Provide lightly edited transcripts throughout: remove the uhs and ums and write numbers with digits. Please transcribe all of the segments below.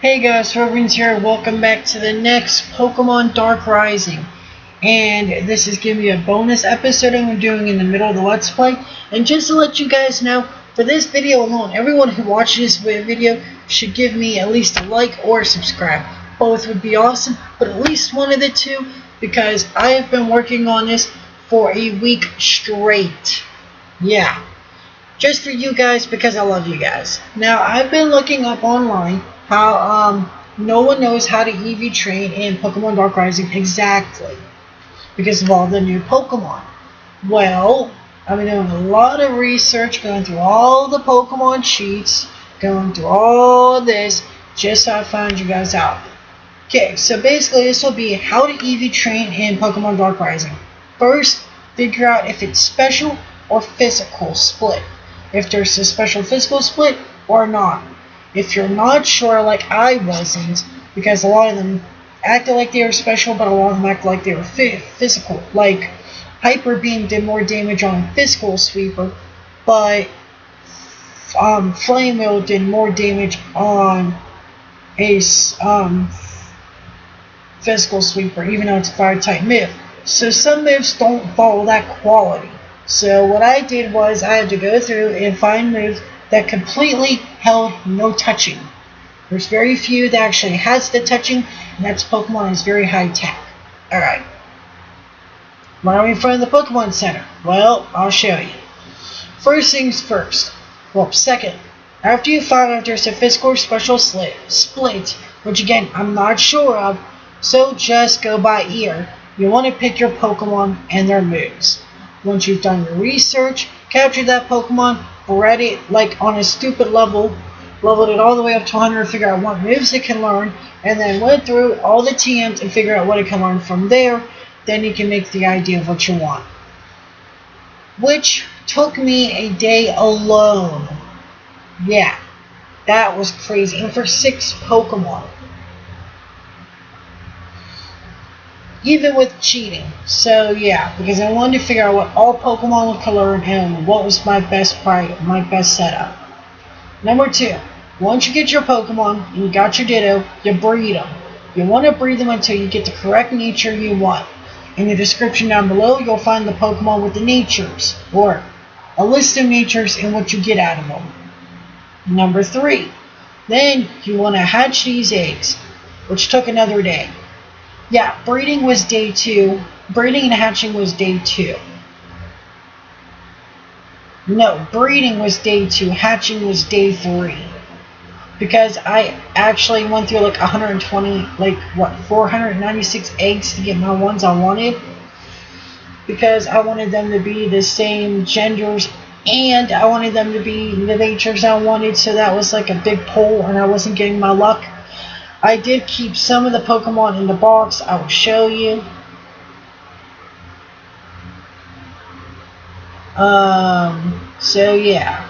Hey guys, Robin's here. Welcome back to the next Pokemon Dark Rising. And this is giving me a bonus episode I'm doing in the middle of the Let's Play. And just to let you guys know, for this video alone, everyone who watches this video should give me at least a like or subscribe. Both would be awesome, but at least one of the two, because I have been working on this for a week straight. Yeah. Just for you guys, because I love you guys. Now, I've been looking up online how no one knows how to EV train in Pokemon Dark Rising exactly because of all the new Pokemon. Well, I've been doing a lot of research, going through all the Pokemon sheets, going through all this, just so I found you guys out. Okay, so basically this will be how to EV train in Pokemon Dark Rising. First, figure out if it's special or physical split. If there's a special physical split or not. If you're not sure, like I wasn't, because a lot of them acted like they were special, but a lot of them acted like they were physical. Like, Hyper Beam did more damage on a physical sweeper, but Flame Wheel did more damage on a physical sweeper, even though it's a fire-type move. So some moves don't follow that quality. So what I did was I had to go through and find moves that completely held no touching. There's very few that actually has the touching, and that's Pokemon is very high tech. Alright. Why are we in front of the Pokemon Center? Well, I'll show you. First things first. Well, second. After you find out if there's a physical or special split, which again, I'm not sure of, so just go by ear. You want to pick your Pokemon and their moves. Once you've done your research, captured that Pokemon, bred it like on a stupid level, leveled it all the way up to 100 to figure out what moves it can learn, and then went through all the TMs and figure out what it can learn from there, then you can make the idea of what you want. Which took me a day alone. Yeah, that was crazy. And for 6 Pokemon. Even with cheating. So yeah, because I wanted to figure out what all Pokemon could learn and what was my best setup. Number 2, once you get your Pokemon and you got your Ditto, you breed them. You want to breed them until you get the correct nature you want. In the description down below, you'll find the Pokemon with the natures, or a list of natures and what you get out of them. Number 3, then you want to hatch these eggs, which took another day. Yeah, breeding was day 2. Breeding and hatching was day 2. No, breeding was day 2. Hatching was day 3. Because I actually went through like 120, 496 eggs to get my ones I wanted. Because I wanted them to be the same genders, and I wanted them to be the natures I wanted, so that was like a big pull, and I wasn't getting my luck. I did keep some of the Pokemon in the box. I will show you. So yeah.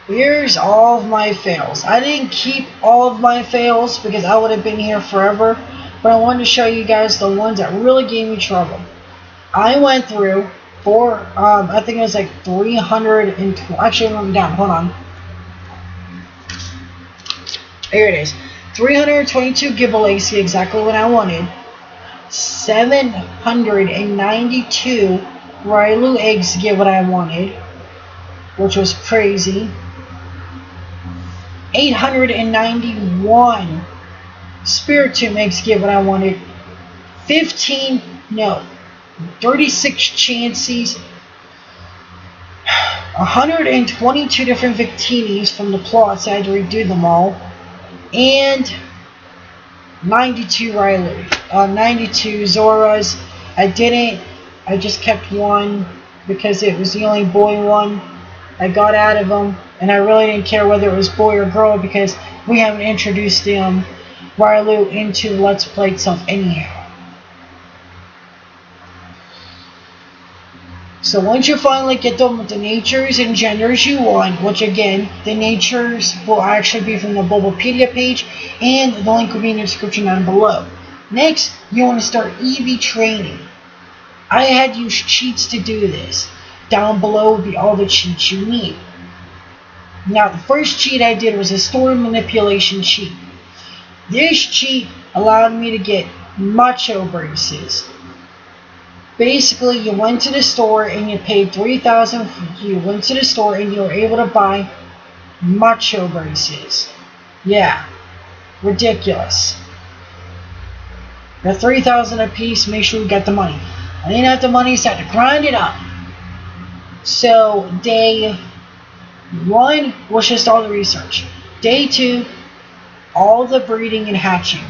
Here's all of my fails. I didn't keep all of my fails because I would have been here forever. But I wanted to show you guys the ones that really gave me trouble. I went through I think it was like 320. Actually, let me down. Hold on. Here it is. 322 giveaways to get exactly what I wanted. 792 Railu eggs to get what I wanted, which was crazy. 891 Spiritomb eggs to get what I wanted. 36 Chanseys. 122 different Victinis from the plots. I had to redo them all. And 92 Railu, 92 Zoras. I just kept one because it was the only boy one. I got out of them, and I really didn't care whether it was boy or girl because we haven't introduced them Railu into the Let's Play itself anyhow. So once you finally get them with the natures and genders you want, which again, the natures will actually be from the Bulbapedia page, and the link will be in the description down below. Next, you want to start EV training. I had used cheats to do this. Down below will be all the cheats you need. Now, the first cheat I did was a storm manipulation cheat. This cheat allowed me to get Macho Braces. Basically, you went to the store and you paid $3,000. You went to the store and you were able to buy Macho Braces. Yeah, ridiculous. They're $3,000 a piece. Make sure you got the money. I didn't have the money, so I had to grind it up. So day 1 was just all the research. Day 2, all the breeding and hatching.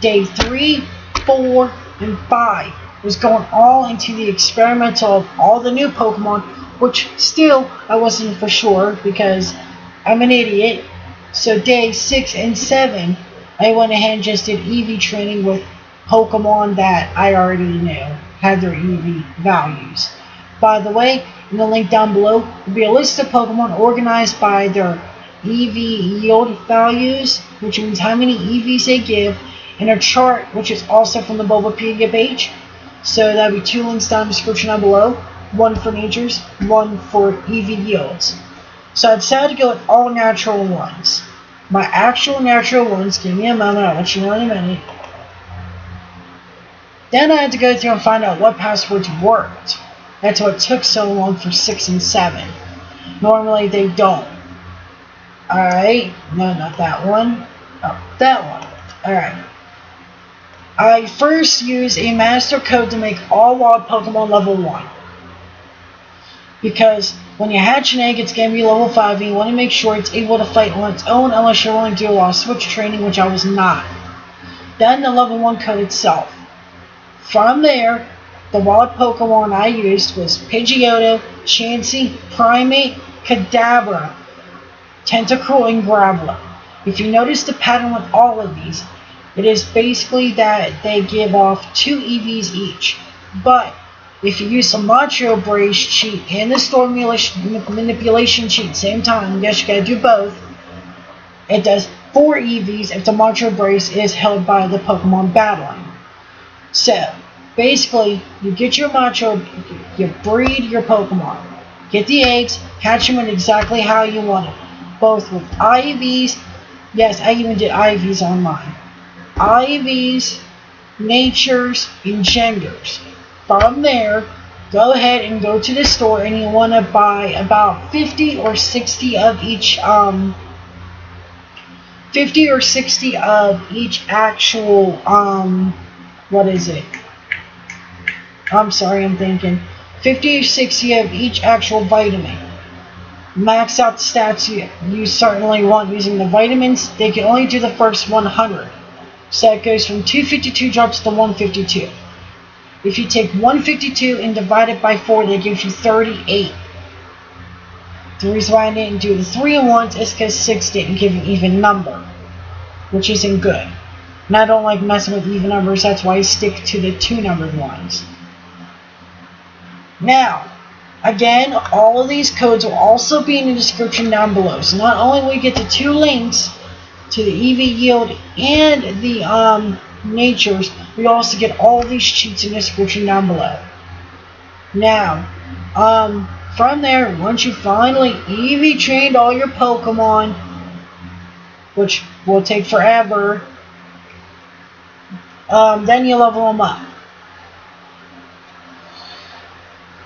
Day 3, 4, and 5 was going all into the experimental of all the new Pokemon, which still I wasn't for sure because I'm an idiot. So day 6 and 7, I went ahead and just did EV training with Pokemon that I already knew had their EV values. By the way, in the link down below will be a list of Pokemon organized by their EV yield values, which means how many EVs they give, and a chart which is also from the Bulbapedia page. So that'll be 2 links down in the description down below, one for natures, one for EV yields. So I decided to go with all natural ones. My actual natural ones, give me a moment, I'll let you know in a minute. Then I had to go through and find out what passwords worked. That's why it took so long for 6 and 7. Normally they don't. Alright, no, not that one. Oh, that one. Alright. I first use a master code to make all wild Pokemon level 1. Because when you hatch an egg, it's going to be level 5, and you want to make sure it's able to fight on its own unless you're willing to do a lot of switch training, which I was not. Then the level 1 code itself. From there, the wild Pokemon I used was Pidgeotto, Chansey, Primeape, Kadabra, Tentacruel, and Graveler. If you notice the pattern with all of these, it is basically that they give off 2 EVs each. But if you use the Macho Brace cheat and the store manipulation cheat at the same time, yes, you gotta do both, it does 4 EVs if the Macho Brace is held by the Pokemon battling. So, basically, you get your Macho, you breed your Pokemon, get the eggs, hatch them in exactly how you want it, both with IVs, yes, I even did IVs on mine, IVs, natures, and genders. From there, go ahead and go to the store and you want to buy about 50 or 60 of each, 50 or 60 of each actual, what is it? I'm sorry, I'm thinking. 50 or 60 of each actual vitamin. Max out the stats you certainly want using the vitamins. They can only do the first 100. So it goes from 252 drops to 152. If you take 152 and divide it by 4, that gives you 38. The reason why I didn't do the 3 in ones is because 6 didn't give an even number, which isn't good. And I don't like messing with even numbers, that's why I stick to the 2 numbered ones. Now, again, all of these codes will also be in the description down below. So not only will you get the 2 links to the EV yield and the natures, we also get all these cheats in the description down below. Now, from there, once you finally EV trained all your Pokemon, which will take forever, then you level them up.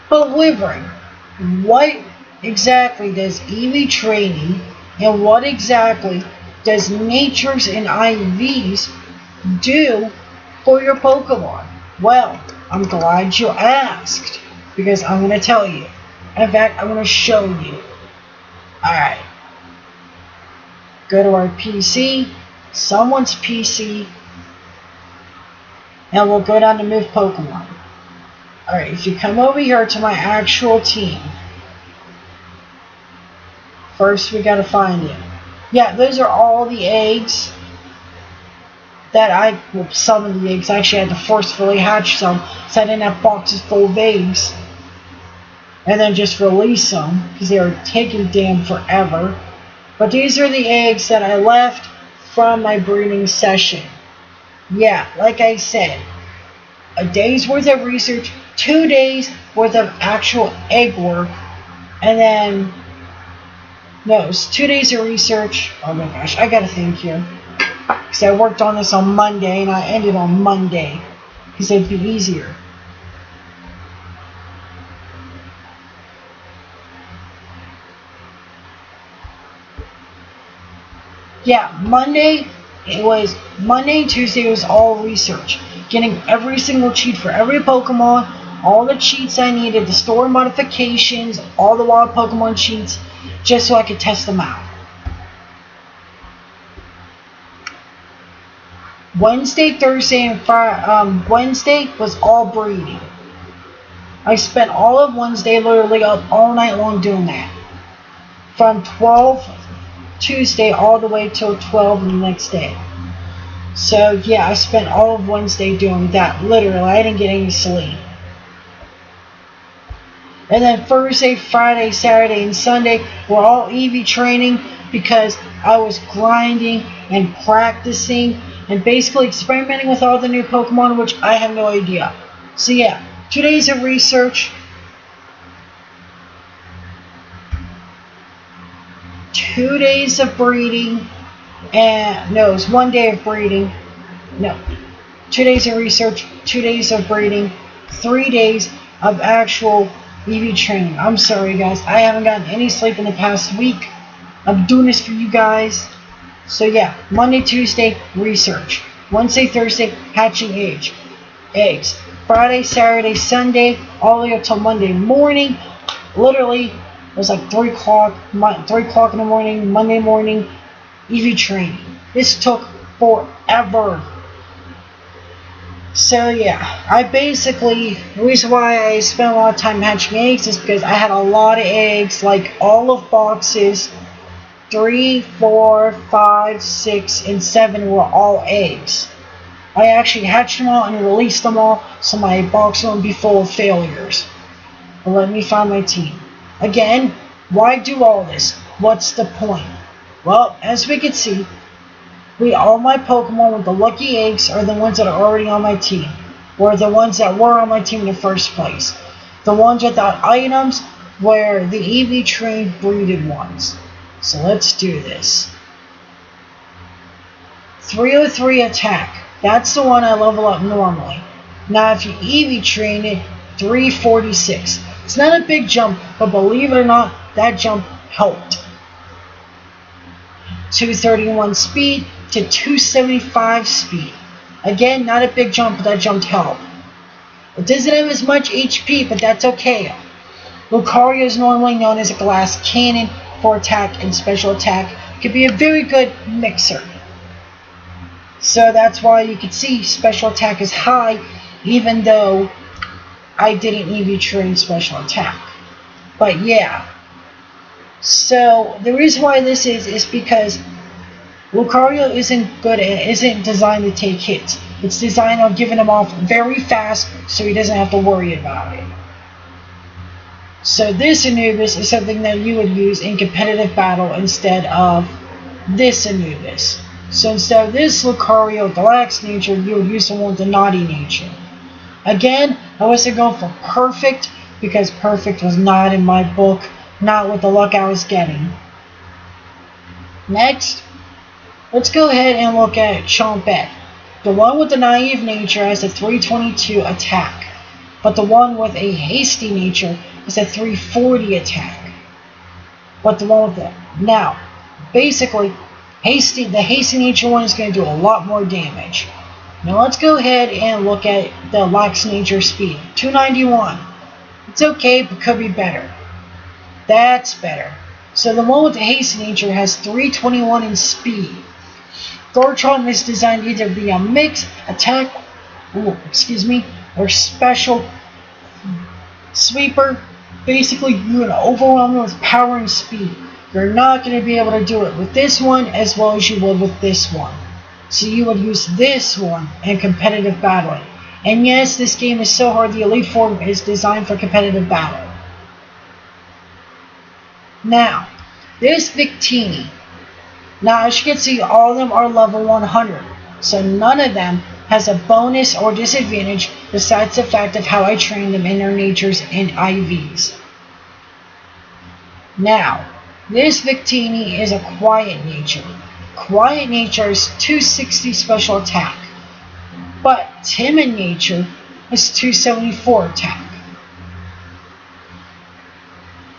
However, what exactly does EV training and what exactly does natures and IVs do for your Pokemon? Well, I'm glad you asked, because I'm going to tell you. In fact, I'm going to show you. Alright. Go to our PC, someone's PC, and we'll go down to Move Pokemon. Alright, if you come over here to my actual team, first we gotta find it. Yeah, those are all the eggs that well, some of the eggs. I actually had to forcefully hatch some, so I didn't have boxes full of eggs. And then just release them, because they were taking damn forever. But these are the eggs that I left from my breeding session. Yeah, like I said, a day's worth of research, 2 days worth of actual egg work, and then, no, it was 2 days of research. Oh my gosh, I gotta think here. because I worked on this on Monday and I ended on Monday because it'd be easier. Yeah, Monday and Tuesday was all research. Getting every single cheat for every Pokemon, all the cheats I needed, the store modifications, all the wild Pokemon cheats, just so I could test them out. Wednesday, Thursday, and Friday, Wednesday was all breeding. I spent all of Wednesday literally up all night long doing that. From 12 Tuesday all the way till 12 the next day. So yeah, I spent all of Wednesday doing that. Literally, I didn't get any sleep. And then Thursday, Friday, Saturday, and Sunday were all EV training because I was grinding and practicing and basically experimenting with all the new Pokemon, which I have no idea. So yeah, 2 days of research, 2 days of breeding, and no, it was 1 day of breeding. No, 2 days of research, 2 days of breeding, 3 days of actual EV training. I'm sorry, guys, I haven't gotten any sleep in the past week. I'm doing this for you guys. So yeah, Monday, Tuesday, research. Wednesday, Thursday, hatching eggs. Friday, Saturday, Sunday, all the way up till Monday morning. Literally, it was like 3 o'clock in the morning, Monday morning, EV training. This took forever. So yeah, the reason why I spent a lot of time hatching eggs is because I had a lot of eggs, like all of boxes 3, 4, 5, 6, and 7 were all eggs. I actually hatched them all and released them all so my box won't be full of failures. But let me find my team. Again, why do all this? What's the point? Well, as we can see, all my Pokemon with the lucky eggs are the ones that are already on my team, or the ones that were on my team in the first place. The ones without items were the EV trained breeded ones. So let's do this. 303 attack. That's the one I level up normally. Now if you EV train it, 346. It's not a big jump, but believe it or not, that jump helped. 231 speed to 275 speed. Again, not a big jump, but that jumped help. It doesn't have as much HP, but that's okay. Lucario is normally known as a glass cannon for attack and special attack. Could be a very good mixer. So that's why you can see special attack is high, even though I didn't EV train special attack. But yeah. So the reason why this is because Lucario isn't designed to take hits. It's designed on giving him off very fast so he doesn't have to worry about it. So this Anubis is something that you would use in competitive battle instead of this Anubis. So instead of this Lucario with the lax nature, you would use someone with the naughty nature. Again, I wasn't going for perfect because perfect was not in my book, not with the luck I was getting. Next, let's go ahead and look at Sp.A. The one with the naive nature has a 322 attack, but the one with a hasty nature is a 340 attack. But the one with the... Now, basically, the hasty nature one is going to do a lot more damage. Now let's go ahead and look at the lax nature speed. 291. It's okay, but could be better. That's better. So the one with the hasty nature has 321 in speed. Garchomp is designed to either be a mix, attack, or special sweeper. Basically, you're going to overwhelm it with power and speed. You're not going to be able to do it with this one as well as you would with this one. So you would use this one in competitive battling. And yes, this game is so hard, the Elite Four is designed for competitive battle. Now, this Victini. Now, as you can see, all of them are level 100. So none of them has a bonus or disadvantage besides the fact of how I train them in their natures and IVs. Now, this Victini is a quiet nature. Quiet Nature is 260 special attack, but Timid Nature is 274 attack.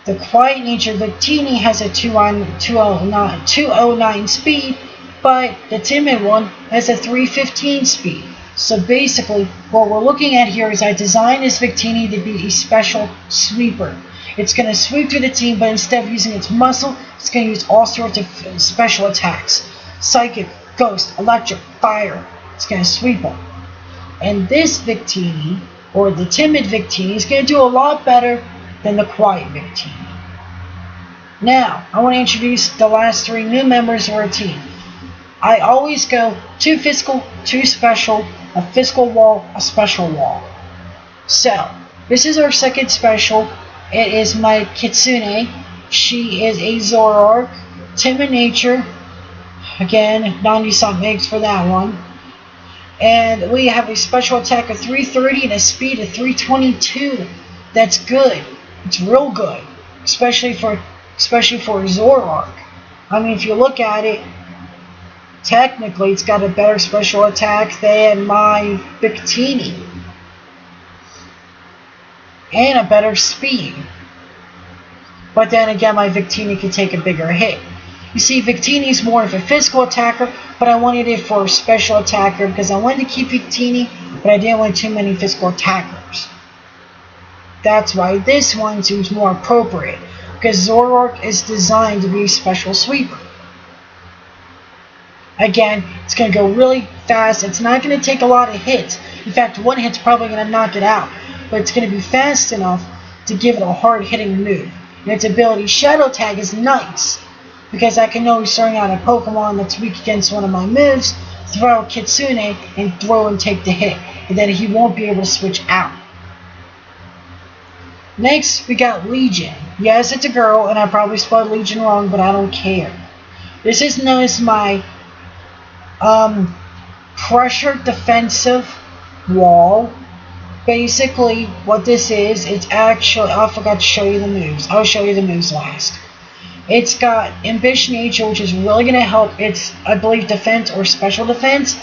The Quiet Nature Victini has a 209 speed, but the Timid one has a 315 speed. So basically, what we're looking at here is I designed this Victini to be a special sweeper. It's going to sweep through the team, but instead of using its muscle, it's going to use all sorts of special attacks. Psychic, Ghost, Electric, Fire. It's going to sweep them. And this Victini, or the Timid Victini, is going to do a lot better than the Quiet Victini. Now, I want to introduce the last 3 new members of our team. I always go 2 physical, 2 special, a physical wall, a special wall. So, this is our second special. It is my Kitsune. She is a Zoroark, Timid Nature. Again, 90-something eggs for that one. And we have a special attack of 330 and a speed of 322. That's good. It's real good, especially for Zoroark. I mean, if you look at it, technically it's got a better special attack than my Victini. And a better speed. But then again, my Victini can take a bigger hit. You see, Victini's more of a physical attacker, but I wanted it for a special attacker because I wanted to keep Victini, but I didn't want too many physical attackers. That's why this one seems more appropriate, because Zoroark is designed to be a special sweeper. Again, it's going to go really fast. It's not going to take a lot of hits. In fact, one hit's probably going to knock it out, but it's going to be fast enough to give it a hard-hitting move. And its ability, Shadow Tag, is nice, because I can always start out a Pokemon that's weak against one of my moves, throw a Kitsune, and throw and take the hit, and then he won't be able to switch out. Next, we got Legion. Yes, it's a girl, and I probably spelled Legion wrong, but I don't care. This is known as my pressure defensive wall. Basically, what this is, it's actually, I forgot to show you the moves. I'll show you the moves last. It's got Ambition Nature, which is really going to help its, I believe, defense or special defense.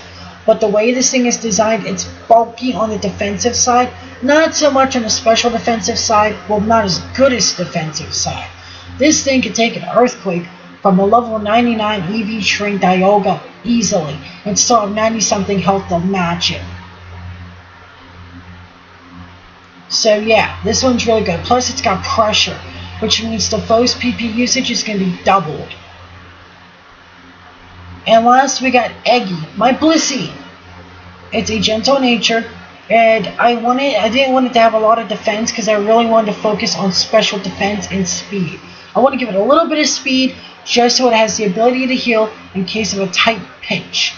But the way this thing is designed, it's bulky on the defensive side. Not so much on the special defensive side. Well, not as good as the defensive side. This thing can take an Earthquake from a level 99 EV trained Dialga easily. And still have 90-something health to match it. So yeah, this one's really good. Plus it's got pressure, which means the foe's PP usage is going to be doubled. And last we got Eggy, my Blissey. It's a gentle nature, and I didn't want it to have a lot of defense because I really wanted to focus on special defense and speed. I want to give it a little bit of speed just so it has the ability to heal in case of a tight pinch.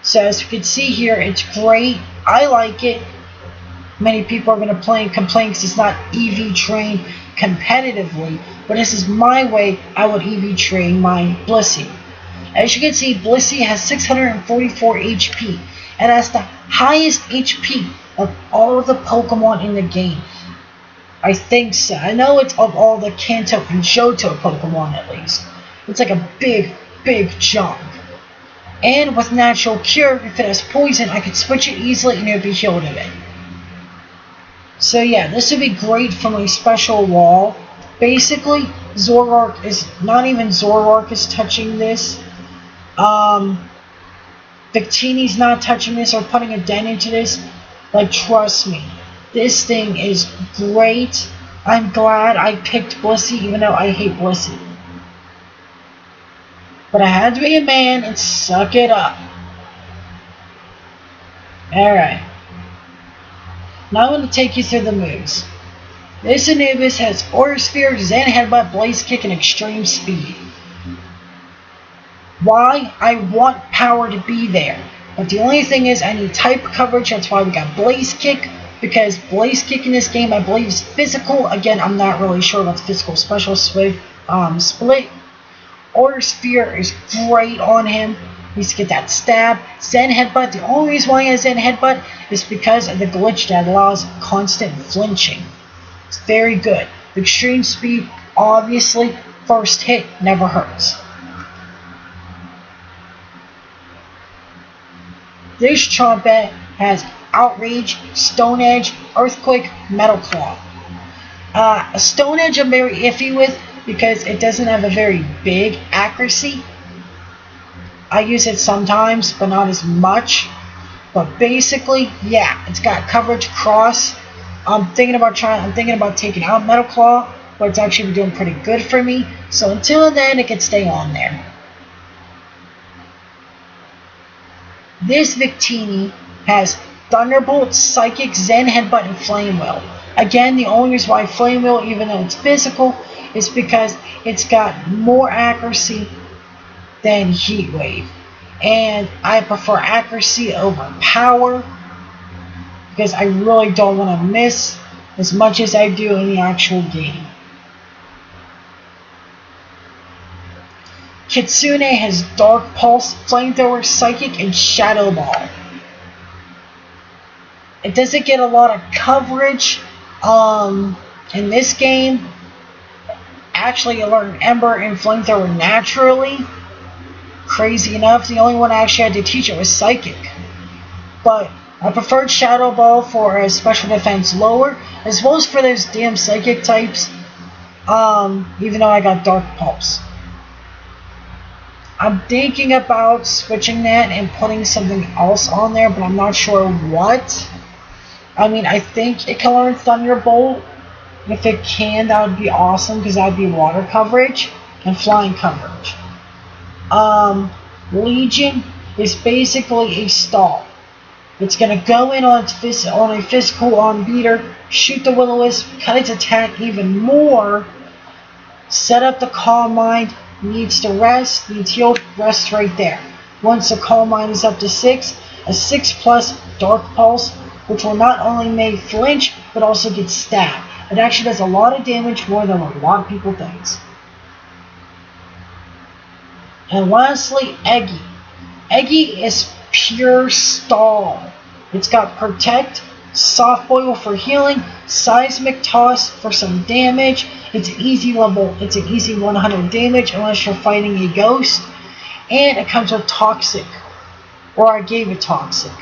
So as you can see here, it's great. I like it. Many people are going to complain because it's not EV trained competitively, but this is my way I would EV train my Blissey. As you can see, Blissey has 644 HP and has the highest HP of all of the Pokemon in the game. I think so. I know it's of all the Kanto and Johto Pokemon at least. It's like a big, big chunk. And with Natural Cure, if it has poison, I could switch it easily and it would be healed of it. So yeah, this would be great for my special wall. Basically, Zoroark is, not even Zoroark is touching this. Victini's not touching this or putting a dent into this. Like, trust me, this thing is great. I'm glad I picked Blissey, even though I hate Blissey. But I had to be a man and suck it up. Alright. Now I'm going to take you through the moves. This Anubis has Aura Sphere, Zen Headbutt, Blaze Kick, and Extreme Speed. Why? I want power to be there. But the only thing is I need type coverage. That's why we got Blaze Kick. Because Blaze Kick in this game I believe is physical. Again, I'm not really sure about the physical special split. Aura Sphere is great on him. He needs to get that stab. Zen Headbutt. The only reason why he has Zen Headbutt is because of the glitch that allows constant flinching. It's very good. Extreme Speed, obviously, first hit never hurts. This Chompette has Outrage, Stone Edge, Earthquake, Metal Claw. Stone Edge I'm very iffy with because it doesn't have a very big accuracy. I use it sometimes, but not as much. But basically, yeah, it's got coverage cross. I'm thinking about taking out Metal Claw, but it's actually doing pretty good for me. So until then, it can stay on there. This Victini has Thunderbolt, Psychic, Zen Headbutt, and Flame Wheel. Again, the only reason why Flame Wheel, even though it's physical, is because it's got more accuracy than Heat Wave. And I prefer accuracy over power because I really don't want to miss as much as I do in the actual game. Kitsune has Dark Pulse, Flamethrower, Psychic, and Shadow Ball. It doesn't get a lot of coverage in this game. Actually, you learn Ember and Flamethrower naturally. Crazy enough, the only one I actually had to teach it was Psychic. But I preferred Shadow Ball for a special defense lower, as well as for those damn Psychic types, even though I got Dark Pulse. I'm thinking about switching that and putting something else on there, but I'm not sure what. I mean, I think it can learn Thunderbolt. If it can, that would be awesome, because that would be water coverage and flying coverage. Legion is basically a stall. It's going to go in on a physical on beater, shoot the Will-O-Wisp, cut its attack even more, set up the Calm Mind, needs to rest, needs healed, rest right there. Once the Calm Mind is up to 6, a 6+ Dark Pulse, which will not only make flinch, but also get stabbed. It actually does a lot of damage, more than a lot of people think. And lastly, Eggy. Eggy is pure stall. It's got Protect, Soft Boil for healing, Seismic Toss for some damage. It's an easy 100 damage unless you're fighting a ghost. And it comes with Toxic. Or I gave it Toxic.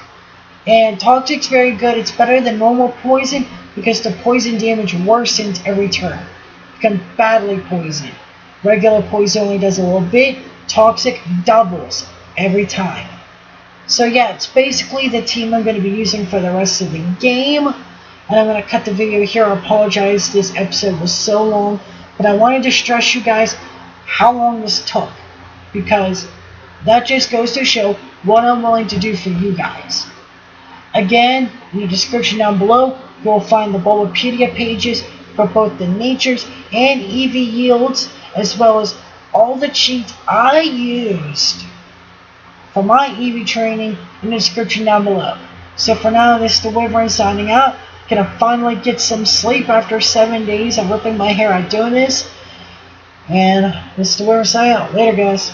And Toxic's very good. It's better than normal poison because the poison damage worsens every turn. You can badly poison. Regular poison only does a little bit. Toxic doubles every time. So yeah, it's basically the team I'm going to be using for the rest of the game. And I'm going to cut the video here. I apologize, this episode was so long. But I wanted to stress you guys how long this took. Because that just goes to show what I'm willing to do for you guys. Again, in the description down below, you'll find the Bulbapedia pages for both the natures and EV yields, as well as all the cheats I used for my EV training in the description down below. So for now, this is the Wyvern signing out. Gonna finally get some sleep after 7 days of ripping my hair out doing this. And this is the Wyvern signing out. Later, guys.